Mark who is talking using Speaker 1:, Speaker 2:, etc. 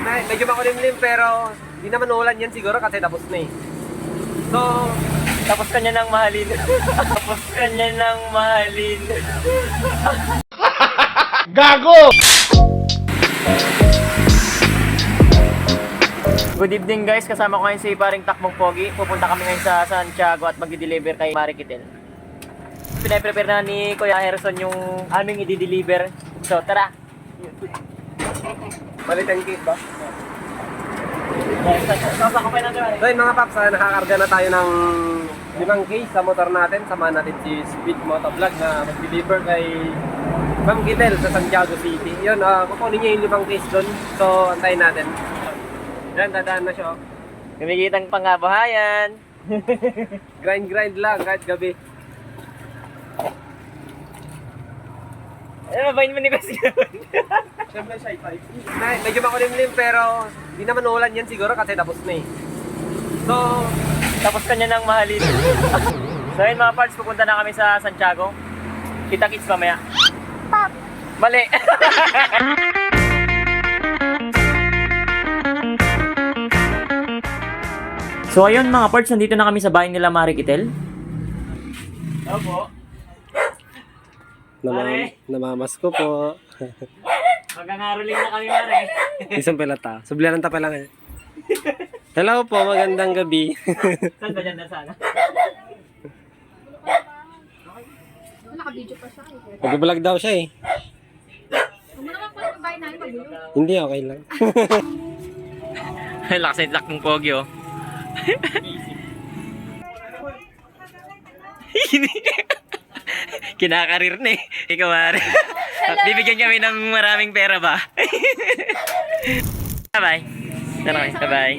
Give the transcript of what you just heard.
Speaker 1: Medyo makulimlim pero hindi naman ulan yan siguro kasi tapos na eh. So,
Speaker 2: Tapos kanya ng mahalin. Tapos kanya ng mahalin.
Speaker 3: Gago!
Speaker 2: Good evening guys, kasama ko ngayon si paring Takbong Pogi. Pupunta kami ngayon sa Santiago at mag-deliver kay Marikitel. Pinaprepare na ni Kuya Harrison yung aming i-deliver. So tara!
Speaker 1: balik ang case ba?
Speaker 2: Sasakopay natin.
Speaker 1: So yun mga paps, nakakarga na tayo ng 5 case sa motor natin. Samahan natin si Speed Motovlog na mag-deliver kay Ma'am Gitel sa Santiago City. Yun, kukunin niya yung 5 case doon. So antayin natin. Yan, dadaan na siya.
Speaker 2: Kumikitang pangabuhayan.
Speaker 1: Grind lang kahit gabi.
Speaker 2: Ano ba yun manifest yun?
Speaker 1: Siyempre siya type. Medyo makulimlim pero hindi naman ulan yan siguro kasi tapos na eh. So,
Speaker 2: Tapos kanya ng mahalin. So yun mga parts, pupunta na kami sa Santiago. Kita-kits mamaya. Mali! So ayun mga parts, nandito na kami sa bahay nila Marikitel. Opo. Pare.
Speaker 1: Namamas ko po.
Speaker 2: Magkangaroling na kami Mari.
Speaker 1: Isang pelata. Sublihan ta pa lang eh. Hello po, magandang gabi.
Speaker 2: Saan ba dyan na sana?
Speaker 4: Naka-video pa siya.
Speaker 1: Mag-vlog daw siya eh.
Speaker 4: Huwag mo naman po yung bahay namin magulo.
Speaker 1: Hindi, okay lang.
Speaker 2: Lakas na itlak ng pogi oh. Kinakarir na eh. Ikaw Mari. Bibigyan kami ng maraming pera ba? Bye-bye. Bye-bye.